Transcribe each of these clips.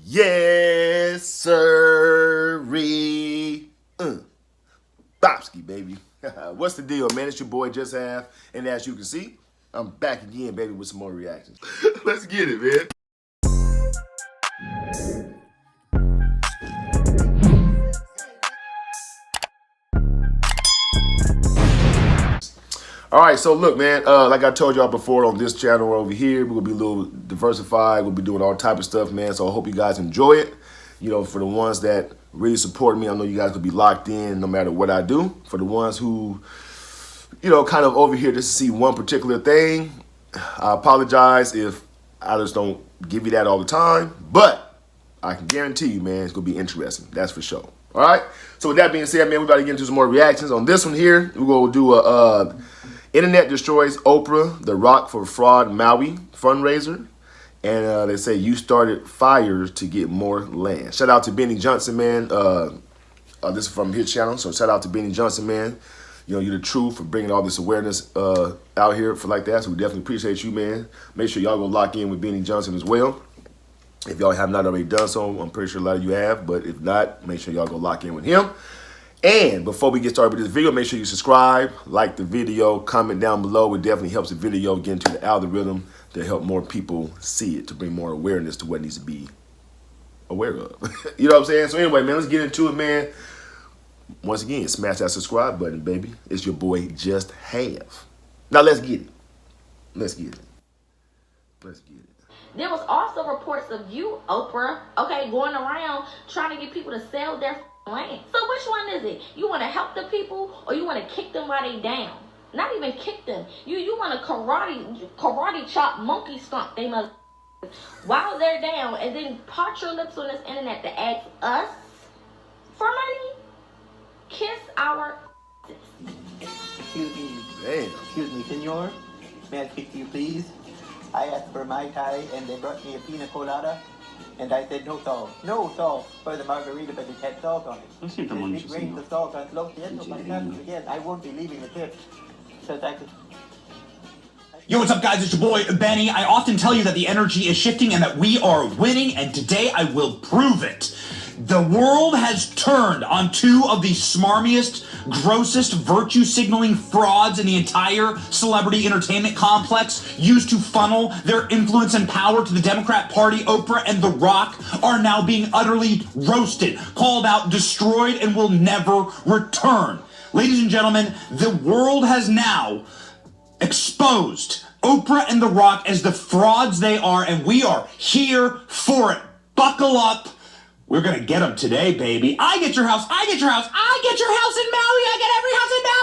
Yes, sirree. Bobski, baby. What's the deal, man? It's your boy, Just Half. And as you can see, I'm back again, baby, with some more reactions. Let's get it, man. All right, so look, man, like I told y'all before on this channel over here, we're going to be a little diversified. We'll be doing all type of stuff, man, so I hope you guys enjoy it. You know, for the ones that really support me, I know you guys will be locked in no matter what I do. For the ones who, you know, kind of over here just to see one particular thing, I apologize if I just don't give you that all the time, but I can guarantee you, man, it's going to be interesting. That's for sure. All right? So with that being said, man, we're about to get into some more reactions. On this one here, we're going to do a Internet destroys Oprah, the Rock for fraud Maui fundraiser. And they say you started fires to get more land. Shout out to Benny Johnson, man. This is from his channel, so shout out to Benny Johnson, man. You know, you're the truth for bringing all this awareness out here for like that. So we definitely appreciate you, man. Make sure y'all go lock in with Benny Johnson as well. If y'all have not already done so, I'm pretty sure a lot of you have. But if not, make sure y'all go lock in with him. And before we get started with this video, make sure you subscribe, like the video, comment down below. It definitely helps the video get into the algorithm to help more people see it, to bring more awareness to what needs to be aware of. You know what I'm saying? So anyway, man, let's get into it, man. Once again, smash that subscribe button, baby. It's your boy, Just Half. Now let's get it. Let's get it. Let's get it. There was also reports of you, Oprah, okay, going around trying to get people to sell their land. So which one is it? You want to help the people or you want to kick them while they down? Not even kick them. You want to karate chop, monkey stomp they must while they're down, and then part your lips on this internet to ask us for money? Kiss our Excuse me. Damn. Excuse me, senor. May I speak to you, please? I asked for Mai Tai and they brought me a pina colada. And I said no salt. No salt for the margarita, but it had salt on it. There's big grains of salt on close. Again, I won't be leaving the tip. So I could... Yo, what's up, guys? It's your boy, Benny. I often tell you that the energy is shifting and that we are winning, and today I will prove it. The world has turned on two of the smarmiest, grossest, virtue-signaling frauds in the entire celebrity entertainment complex, used to funnel their influence and power to the Democrat Party. Oprah and The Rock are now being utterly roasted, called out, destroyed, and will never return. Ladies and gentlemen, the world has now exposed Oprah and The Rock as the frauds they are, and we are here for it. Buckle up. We're going to get them today, baby. I get your house. I get your house. I get your house in Maui. I get every house in Maui.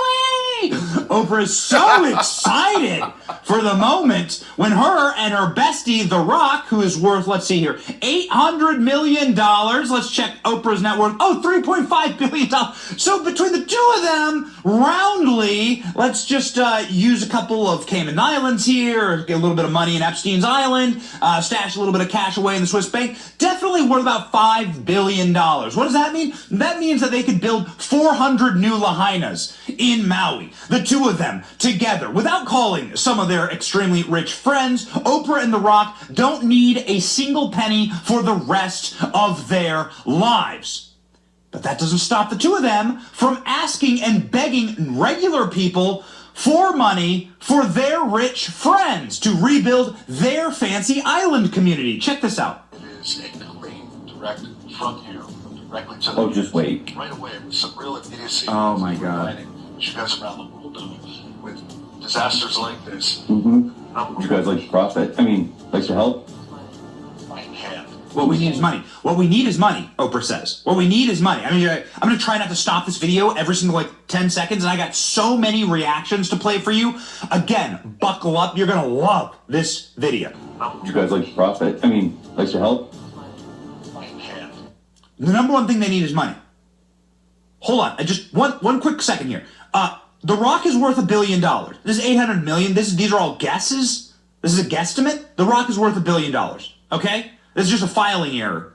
Oprah is so excited for the moment when her and her bestie, The Rock, who is worth, let's see here, $800 million. Let's check Oprah's net worth. Oh, $3.5 billion. So between the two of them, roundly, let's just use a couple of Cayman Islands here, get a little bit of money in Epstein's Island, stash a little bit of cash away in the Swiss bank. Definitely worth about $5 billion. What does that mean? That means that they could build 400 new lahinas in Maui. The two of them together, without calling some of their extremely rich friends. Oprah and The Rock don't need a single penny for the rest of their lives. But that doesn't stop the two of them from asking and begging regular people for money for their rich friends to rebuild their fancy island community. Check this out. It is a clean, direct front here, directly to the... Oh, just wait. Right away, with some real immediacy. Oh, my God. You guys around the world do with disasters like this. Mm-hmm. You guys like to profit? I mean, like to help? Right hand. What we need is money. What we need is money, Oprah says. What we need is money. I mean, I'm going to try not to stop this video every single, 10 seconds, and I got so many reactions to play for you. Again, buckle up. You're going to love this video. You guys like to profit? I mean, like to help? Right hand. The number one thing they need is money. Hold on. Just one quick second here. The Rock is worth $1 billion. This is $800 million. These are all guesses. This is a guesstimate. The Rock is worth $1 billion. Okay? This is just a filing error.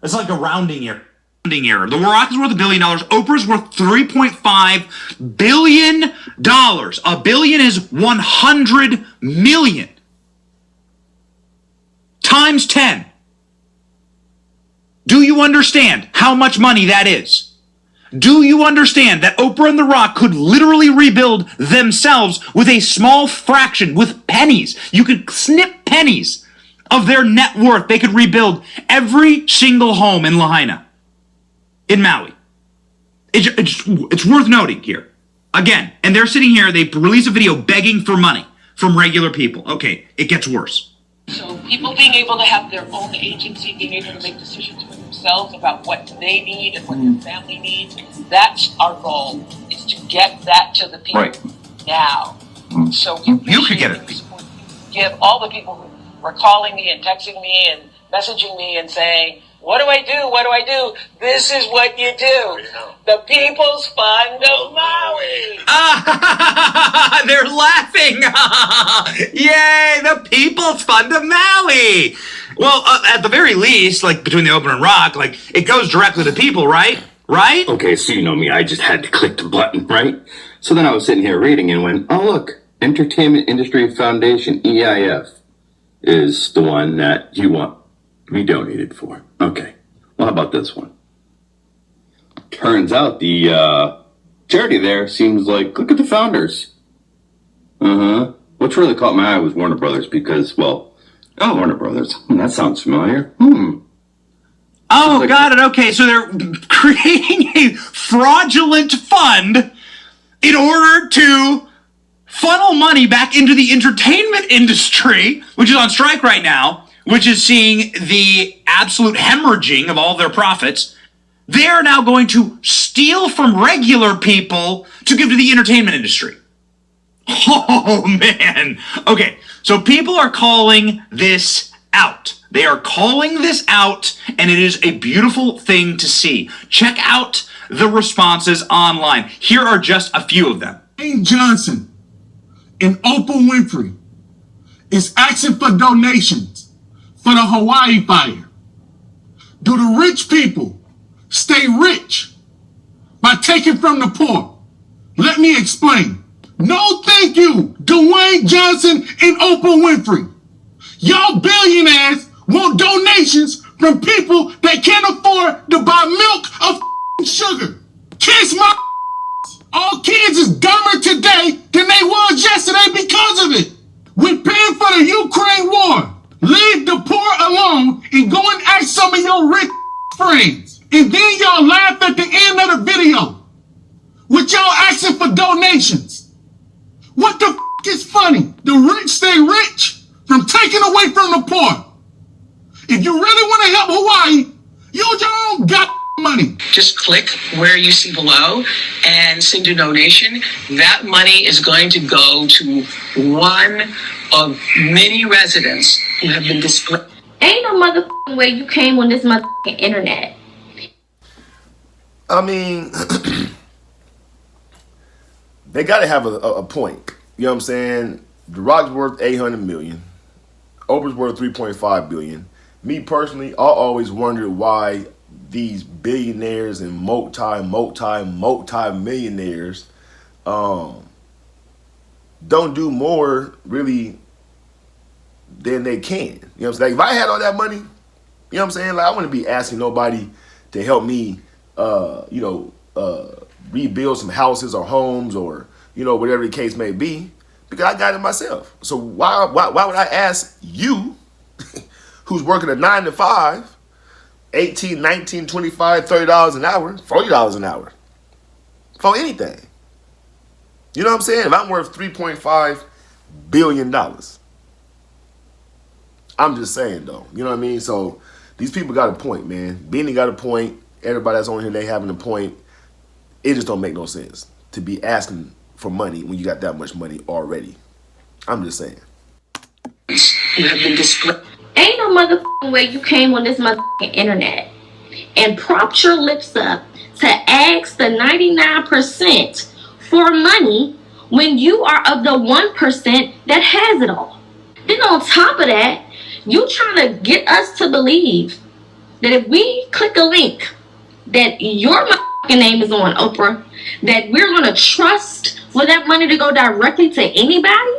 It's like a rounding error. The Rock is worth $1 billion. Oprah's worth $3.5 billion. A billion is 100 million. Times 10. Do you understand how much money that is? Do you understand that Oprah and The Rock could literally rebuild themselves with a small fraction, with pennies? You could snip pennies of their net worth. They could rebuild every single home in Lahaina, in Maui. It's worth noting here. Again, and they're sitting here, they release a video begging for money from regular people. Okay, it gets worse. So people being able to have their own agency, being able to make decisions for themselves about what they need and what their family needs, that's our goal, is to get that to the people now. So you could get it. Give all the people who were calling me and texting me and messaging me and saying, what do I do? What do I do? This is what you do. The People's Fund of Maui. They're laughing. Yay, the People's Fund of Maui. Well, at the very least, like between the Oprah and Rock, like it goes directly to people, right? Right? Okay, so you know me. I just had to click the button, right? So then I was sitting here reading and went, oh, look, Entertainment Industry Foundation, EIF, is the one that you want to be donated for. Okay, well, how about this one? Turns out the charity there seems like, look at the founders. What's really caught my eye was Warner Brothers because, well, Warner Brothers. That sounds familiar. Oh, like, got it. Okay, so they're creating a fraudulent fund in order to funnel money back into the entertainment industry, which is on strike right now, which is seeing the absolute hemorrhaging of all their profits. They are now going to steal from regular people to give to the entertainment industry. Oh, man. Okay, so people are calling this out. They are calling this out, and it is a beautiful thing to see. Check out the responses online. Here are just a few of them. Dwayne Johnson and Oprah Winfrey is asking for donations for the Hawaii fire. Do the rich people stay rich by taking from the poor? Let me explain. No, thank you, Dwayne Johnson and Oprah Winfrey. Y'all billionaires want donations from people that can't afford to buy milk or sugar. Kiss my all kids is dumber today than they was yesterday because of it. We're paying for the Ukraine war. Leave the poor alone and go and ask some of your rich friends. And then y'all laugh at the end of the video with y'all asking for donations. What the is funny? The rich stay rich from taking away from the poor. If you really want to help Hawaii, use your own money. Just click where you see below and send a donation. That money is going to go to one of many residents who have been displaced. Ain't no motherfucking way you came on this motherfucking internet. I mean, they got to have a point. You know what I'm saying? The Rock's worth $800 million. Oprah's worth $3.5 billion. Me personally, I always wondered why these billionaires and multi-millionaires don't do more really than they can. You know what I'm saying? Like, if I had all that money, you know what I'm saying? Like, I wouldn't be asking nobody to help me, rebuild some houses or homes or, whatever the case may be, because I got it myself. So why would I ask you, who's working a 9 to 5, $18, $19, $25, $30 an hour, $40 an hour for anything? You know what I'm saying? If I'm worth $3.5 billion, I'm just saying though. You know what I mean? So these people got a point, man. Beanie got a point. Everybody that's on here, they having a point. It just don't make no sense to be asking for money when you got that much money already. I'm just saying. You have been displaced. Ain't no motherfucking way you came on this motherfucking internet and propped your lips up to ask the 99% for money when you are of the 1% that has it all. Then on top of that, you trying to get us to believe that if we click a link that your motherfucking name is on, Oprah, that we're going to trust for that money to go directly to anybody?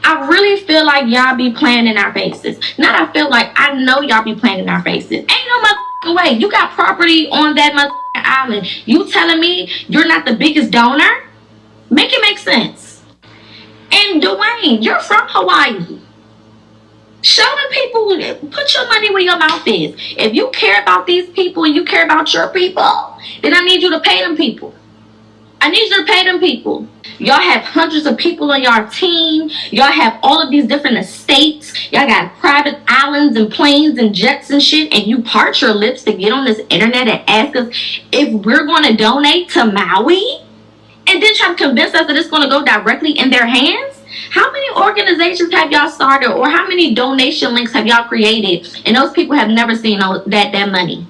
I really feel like y'all be playing in our faces. Not I feel like, I know y'all be playing in our faces. Ain't no motherfucking way. You got property on that motherfucking island. You telling me you're not the biggest donor? Make it make sense. And Dwayne, you're from Hawaii. Show the people, put your money where your mouth is. If you care about these people and you care about your people, then I need you to pay them people. I need you to pay them people. Y'all have hundreds of people on your team. Y'all have all of these different estates. Y'all got private islands and planes and jets and shit. And you part your lips to get on this internet and ask us if we're going to donate to Maui? And then try to convince us that it's going to go directly in their hands? How many organizations have y'all started, or how many donation links have y'all created, and those people have never seen that money?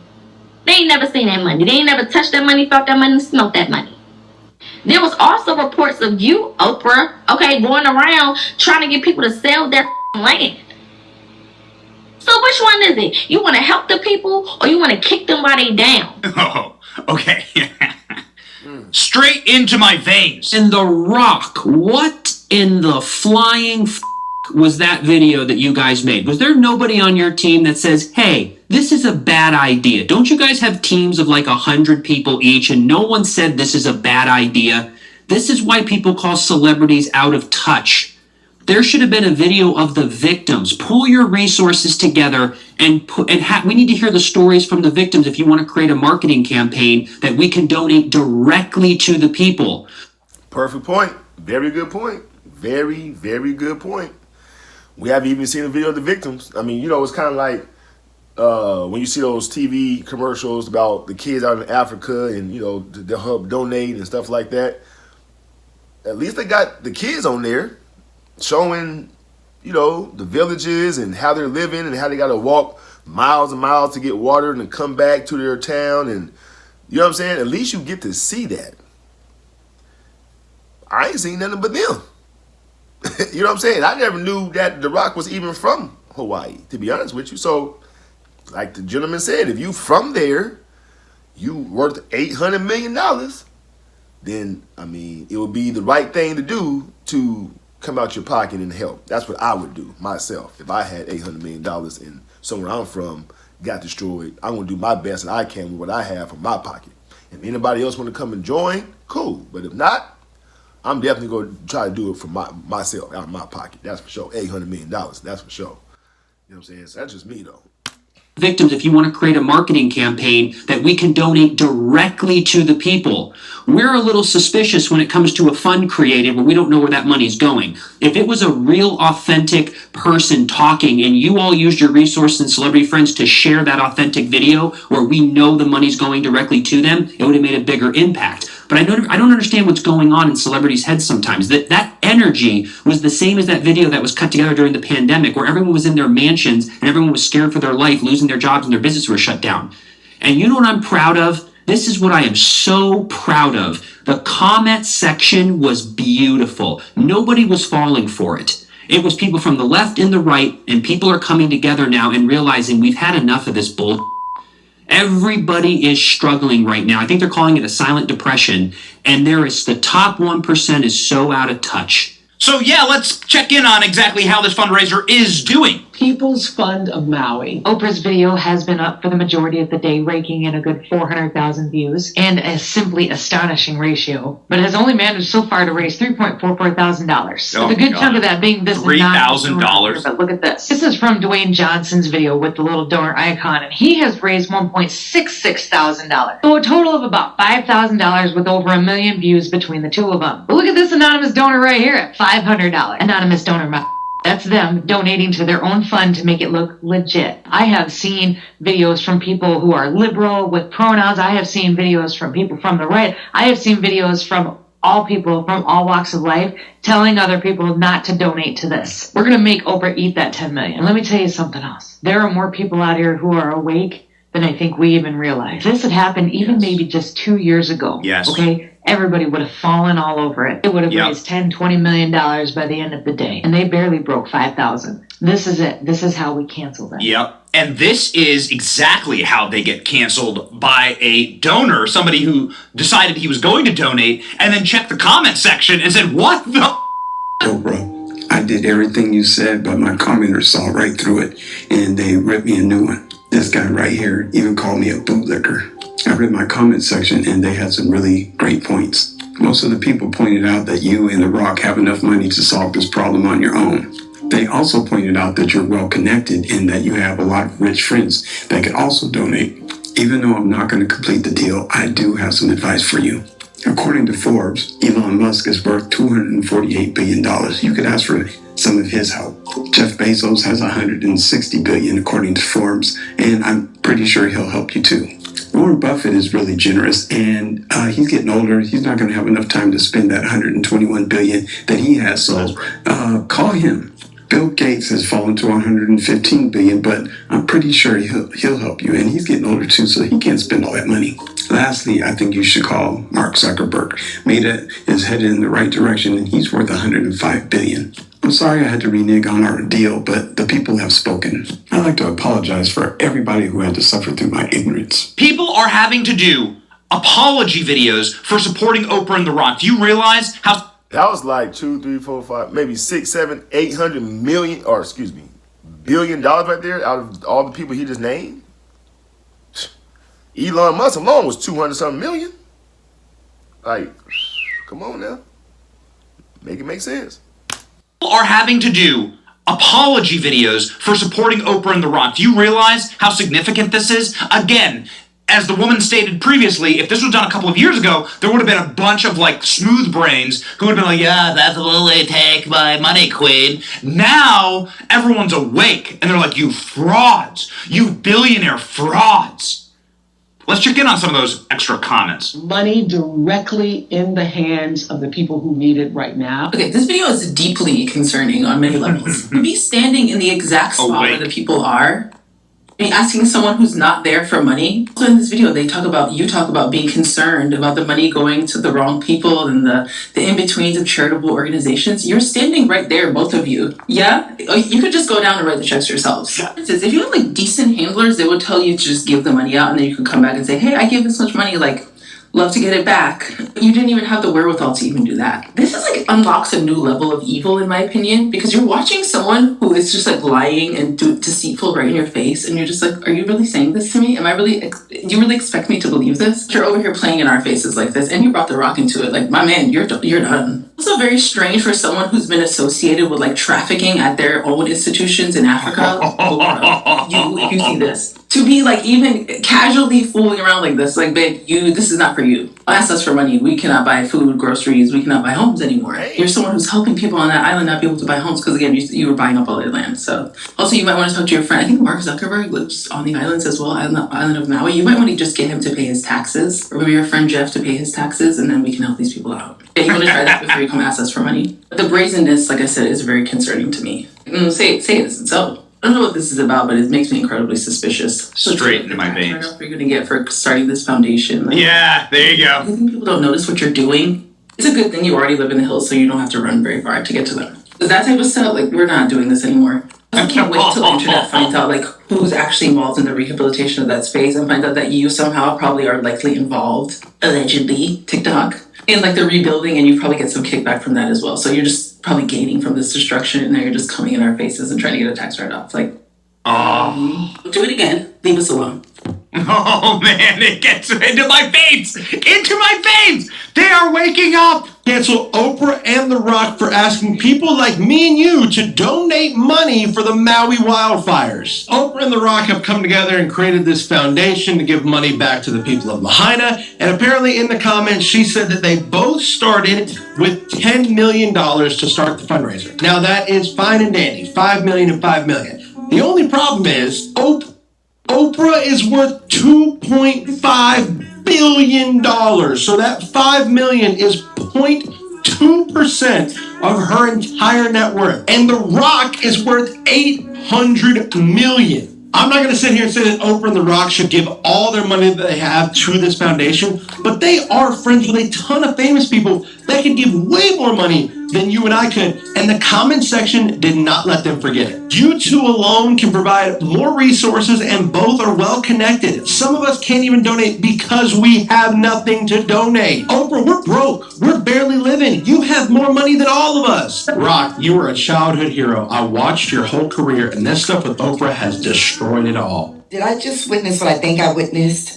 They ain't never seen that money. They ain't never touched that money, felt that money, smelt that money. There was also reports of you, Oprah, okay, going around trying to get people to sell their land. So which one is it? You want to help the people, or you want to kick them while they down? Oh, okay. Straight into my veins. And The Rock, what in the flying was that video that you guys made? Was there nobody on your team that says, hey, this is a bad idea? Don't you guys have teams of like 100 people each, and no one said this is a bad idea? This is why people call celebrities out of touch. There should have been a video of the victims. Pull your resources together and we need to hear the stories from the victims if you want to create a marketing campaign that we can donate directly to the people. Perfect point. Very good point. Very, very good point. We haven't even seen a video of the victims. I mean, you know, it's kind of like when you see those TV commercials about the kids out in Africa and, you know, they'll help donate and stuff like that. At least they got the kids on there showing, you know, the villages and how they're living and how they got to walk miles and miles to get water and to come back to their town. And you know what I'm saying? At least you get to see that. I ain't seen nothing but them. You know what I'm saying? I never knew that The Rock was even from Hawaii, to be honest with you. So, like the gentleman said, if you from there, you worth $800 million, then, I mean, it would be the right thing to do to come out your pocket and help. That's what I would do myself. If I had $800 million and somewhere I'm from got destroyed, I'm going to do my best that I can with what I have from my pocket. If anybody else want to come and join, cool. But if not, I'm definitely going to try to do it for myself, out of my pocket. That's for sure. $800 million, that's for sure. You know what I'm saying? So that's just me, though. Victims, if you want to create a marketing campaign that we can donate directly to the people. We're a little suspicious when it comes to a fund created where we don't know where that money's going. If it was a real authentic person talking and you all used your resources and celebrity friends to share that authentic video where we know the money's going directly to them, it would have made a bigger impact. But I don't understand what's going on in celebrities' heads sometimes. That energy was the same as that video that was cut together during the pandemic where everyone was in their mansions and everyone was scared for their life, losing their jobs and their business were shut down. And you know what I'm proud of? This is what I am so proud of. The comment section was beautiful. Nobody was falling for it. It was people from the left and the right, and people are coming together now and realizing we've had enough of this bull. Everybody is struggling right now. I think they're calling it a silent depression, and the top 1% is so out of touch. So yeah, let's check in on exactly how this fundraiser is doing. People's Fund of Maui. Oprah's video has been up for the majority of the day, raking in a good 400,000 views and a simply astonishing ratio, but has only managed so far to raise $3,400,000. With a good chunk of that being this $3,000. But look at this. This is from Dwayne Johnson's video with the little donor icon, and he has raised $1,660,000. So a total of about $5,000 with over 1 million views between the two of them. But look at this anonymous donor right here at $500. Anonymous donor. That's them donating to their own fund to make it look legit. I have seen videos from people who are liberal with pronouns. I have seen videos from people from the right. I have seen videos from all people from all walks of life telling other people not to donate to this. We're going to make Oprah eat that $10 million. And let me tell you something else. There are more people out here who are awake than I think we even realize. This had happened even maybe just 2 years ago. Yes. Okay? Everybody would have fallen all over it. It would have raised $10-20 million by the end of the day. And they barely broke 5,000. This is it. This is how we cancel them. Yep. And this is exactly how they get canceled by a donor, somebody who decided he was going to donate and then checked the comment section and said, what the Oprah, I did everything you said, but my commenters saw right through it, and they ripped me a new one. This guy right here even called me a bootlicker. I read my comment section, and they had some really great points. Most of the people pointed out that you and The Rock have enough money to solve this problem on your own. They also pointed out that you're well connected and that you have a lot of rich friends that could also donate. Even though I'm not going to complete the deal, I do have some advice for you. According to Forbes, Elon Musk is worth $248 billion. You could ask for some of his help. Jeff Bezos has $160 billion according to Forbes, and I'm pretty sure he'll help you too. Warren Buffett is really generous, and he's getting older. He's not going to have enough time to spend that $121 billion that he has, so call him. Bill Gates has fallen to $115 billion, but I'm pretty sure he'll help you, and he's getting older too, so he can't spend all that money. Lastly, I think you should call Mark Zuckerberg. Meta is headed in the right direction, and he's worth $105 billion. I'm sorry I had to renege on our deal, but the people have spoken. I'd like to apologize for everybody who had to suffer through my ignorance. People are having to do apology videos for supporting Oprah and The Rock. Do you realize how... That was like 2, 3, 4, 5, maybe 6, 7, 800 million, or excuse me, $1 billion right there out of all the people he just named. Elon Musk alone was 200-something million. Like, come on now. Make it make sense. People are having to do apology videos for supporting Oprah and The Rock. Do you realize how significant this is? Again, as the woman stated previously, if this was done a couple of years ago, there would have been a bunch of like smooth brains who would have been like, yeah, that's what they take my money, queen. Now, everyone's awake and they're like, you frauds, you billionaire frauds. Let's check in on some of those extra comments. Money directly in the hands of the people who need it right now. Okay, this video is deeply concerning on many levels. To be standing in the exact spot where the people are, I mean, asking someone who's not there for money. So in this video, you talk about being concerned about the money going to the wrong people and the in-betweens of charitable organizations. You're standing right there, both of you. Yeah? You could just go down and write the checks yourselves. Yeah. If you had like decent handlers, they would tell you to just give the money out and then you could come back and say, hey, I gave this much money, like, love to get it back. You didn't even have the wherewithal to even do that. This is like unlocks a new level of evil in my opinion, because you're watching someone who is just like lying and deceitful right in your face, and you're just like, are you really saying this to me? Do you really expect me to believe this? You're over here playing in our faces like this, and you brought The Rock into it. Like, my man, you're done. Also very strange for someone who's been associated with like trafficking at their own institutions in Africa. If you see this, to be like even casually fooling around like this, like, babe, this is not for you. Ask us for money. We cannot buy food, groceries. We cannot buy homes anymore. Hey. You're someone who's helping people on that island not be able to buy homes because again, you were buying up all their land. So also you might want to talk to your friend. I think Mark Zuckerberg lives on the islands as well, island of Maui. You might want to just get him to pay his taxes, or maybe your friend Jeff to pay his taxes, and then we can help these people out. Yeah, you want to try that before you come ask us for money. But the brazenness, like I said, is very concerning to me. Say it isn't so. I don't know what this is about, but it makes me incredibly suspicious. Straight into my veins. What you're going to get for starting this foundation. Like, yeah, there you go. I think people don't notice what you're doing. It's a good thing you already live in the hills, so you don't have to run very far to get to them. Because that type of stuff, like, we're not doing this anymore. I can't wait till the internet finds out, like, who's actually involved in the rehabilitation of that space and find out that you somehow probably are likely involved, allegedly, TikTok, in, like, the rebuilding, and you probably get some kickback from that as well. So you're just probably gaining from this destruction, and now you're just coming in our faces and trying to get a tax write-off. Like, do it again. Leave us alone. Oh, man, it gets into my veins! Into my veins! They are waking up! Cancel Oprah and The Rock for asking people like me and you to donate money for the Maui wildfires. Oprah and The Rock have come together and created this foundation to give money back to the people of Lahaina, and apparently in the comments she said that they both started with $10 million to start the fundraiser. Now that is fine and dandy, $5 million and $5 million. The only problem is Oprah is worth $2.5 billion. So that $5 million is 0.2% of her entire net worth. And The Rock is worth $800 million. I'm not going to sit here and say that Oprah and The Rock should give all their money that they have to this foundation, but they are friends with a ton of famous people that could give way more money than you and I could, and the comment section did not let them forget it. You two alone can provide more resources, and both are well connected. Some of us can't even donate because we have nothing to donate. Oprah, we're broke. We're barely living. You have more money than all of us. Rock, you were a childhood hero. I watched your whole career, and this stuff with Oprah has destroyed it all. Did I just witness what I think I witnessed?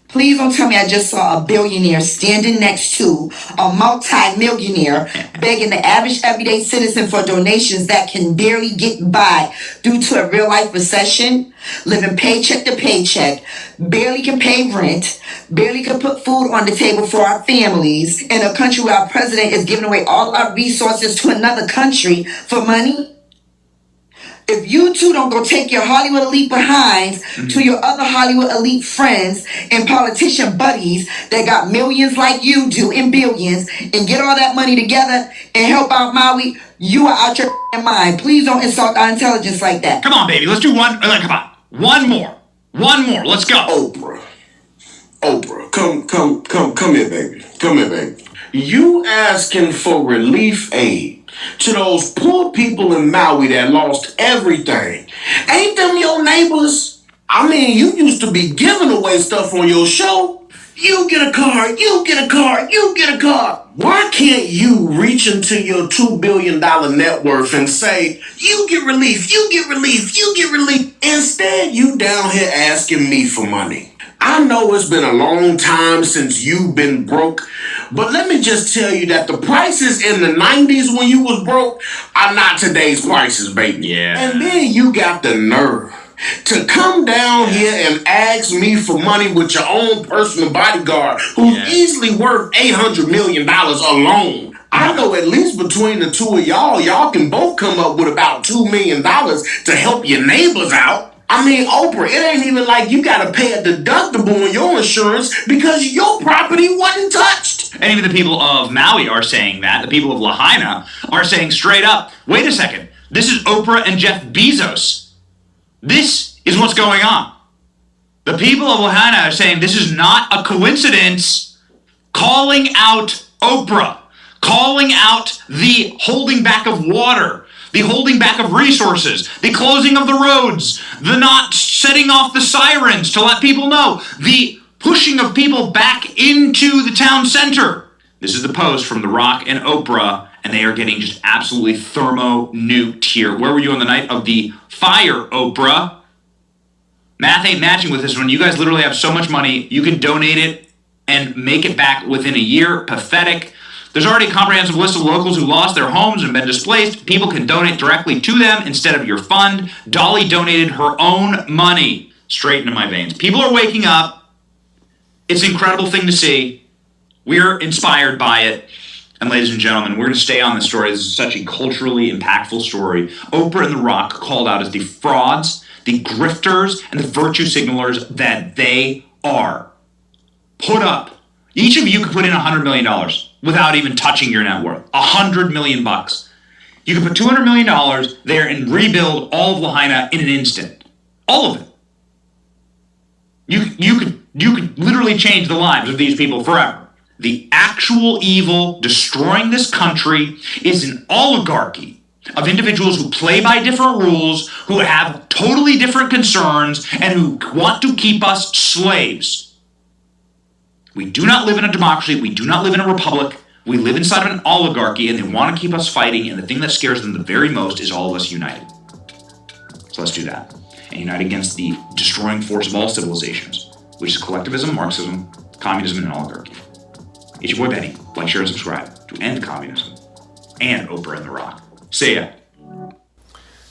Please don't tell me I just saw a billionaire standing next to a multi-millionaire begging the average everyday citizen for donations that can barely get by due to a real-life recession, living paycheck to paycheck, barely can pay rent, barely can put food on the table for our families, in a country where our president is giving away all our resources to another country for money? If you two don't go take your Hollywood elite behinds to your other Hollywood elite friends and politician buddies that got millions like you do and billions and get all that money together and help out Maui, you are out your mind. Please don't insult our intelligence like that. Come on, baby. Let's do one. Come on. One more. Let's go. Oprah, come here, baby. Come here, baby. You asking for relief aid to those poor people in Maui that lost everything. Ain't them your neighbors? I mean, you used to be giving away stuff on your show. You get a car, you get a car, you get a car. Why can't you reach into your $2 billion net worth and say, you get relief, you get relief, you get relief? Instead, you down here asking me for money. I know it's been a long time since you've been broke, but let me just tell you that the prices in the 90s when you was broke are not today's prices, baby. Yeah. And then you got the nerve to come down here and ask me for money with your own personal bodyguard who's easily worth $800 million alone. I know at least between the two of y'all can both come up with about $2 million to help your neighbors out. I mean, Oprah, it ain't even like you gotta pay a deductible on your insurance because your property wasn't touched. And even the people of Maui are saying that. The people of Lahaina are saying straight up, wait a second, this is Oprah and Jeff Bezos. This is what's going on. The people of Lahaina are saying this is not a coincidence, calling out Oprah, calling out the holding back of water, the holding back of resources, the closing of the roads, the not setting off the sirens to let people know, the pushing of people back into the town center. This is the post from The Rock and Oprah, and they are getting just absolutely thermo-nuked here. Where were you on the night of the fire, Oprah? Math ain't matching with this one. You guys literally have so much money, you can donate it and make it back within a year. Pathetic. There's already a comprehensive list of locals who lost their homes and been displaced. People can donate directly to them instead of your fund. Dolly donated her own money straight into my veins. People are waking up. It's an incredible thing to see. We're inspired by it. And ladies and gentlemen, we're going to stay on this story. This is such a culturally impactful story. Oprah and The Rock called out as the frauds, the grifters, and the virtue signalers that they are. Put up. Each of you could put in $100 million without even touching your net worth. $100 million. You could put $200 million there and rebuild all of Lahaina in an instant. All of it. You could literally change the lives of these people forever. The actual evil destroying this country is an oligarchy of individuals who play by different rules, who have totally different concerns, and who want to keep us slaves. We do not live in a democracy. We do not live in a republic. We live inside of an oligarchy, and they want to keep us fighting, and the thing that scares them the very most is all of us united. So let's do that. And unite against the destroying force of all civilizations, which is collectivism, Marxism, communism, and oligarchy. It's your boy Benny. Like, share, and subscribe to end communism and Oprah and The Rock. See ya.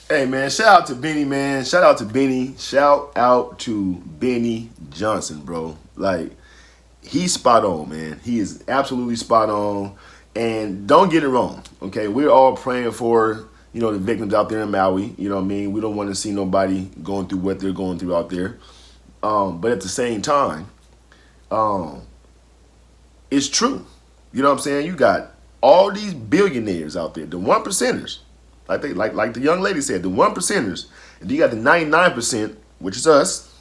Hey, man, shout out to Benny, man. Shout out to Benny. Shout out to Benny Johnson, bro. Like, he's spot on, man. He is absolutely spot on. And don't get it wrong, okay? We're all praying for, the victims out there in Maui. You know what I mean? We don't want to see nobody going through what they're going through out there. But at the same time, it's true. You know what I'm saying? You got all these billionaires out there, the 1%ers. Like the young lady said, the 1%ers. And you got the 99%, which is us,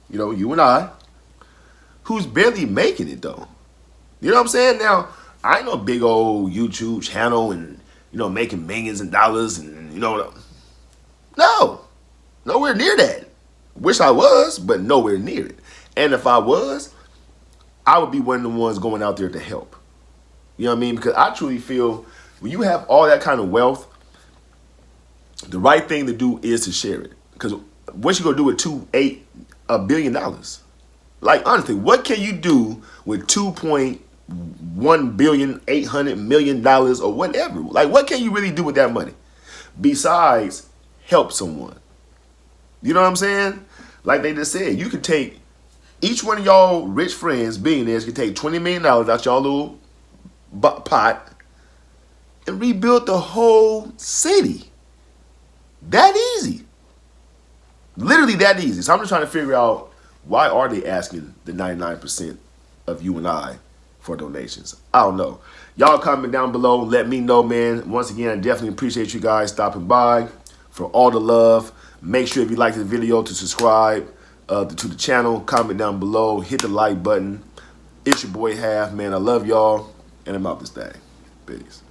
you and I, who's barely making it, though. You know what I'm saying? Now, I ain't no big old YouTube channel and, you know, making millions of dollars and, you know, no, nowhere near that. Wish I was, but nowhere near it. And if I was, I would be one of the ones going out there to help. You know what I mean? Because I truly feel when you have all that kind of wealth, the right thing to do is to share it. Because what you gonna do with $1 billion? Like, honestly, what can you do with $2.1,800,000,000 or whatever? Like, what can you really do with that money besides help someone? You know what I'm saying? Like they just said, you could take each one of y'all rich friends, billionaires, could take $20 million out y'all little pot and rebuild the whole city. That easy. Literally that easy. So I'm just trying to figure out, why are they asking the 99% of you and I for donations? I don't know. Y'all comment down below. Let me know, man. Once again, I definitely appreciate you guys stopping by, for all the love. Make sure if you like this video to subscribe to the channel. Comment down below. Hit the like button. It's your boy Half, man. I love y'all. And I'm out this day. Peace.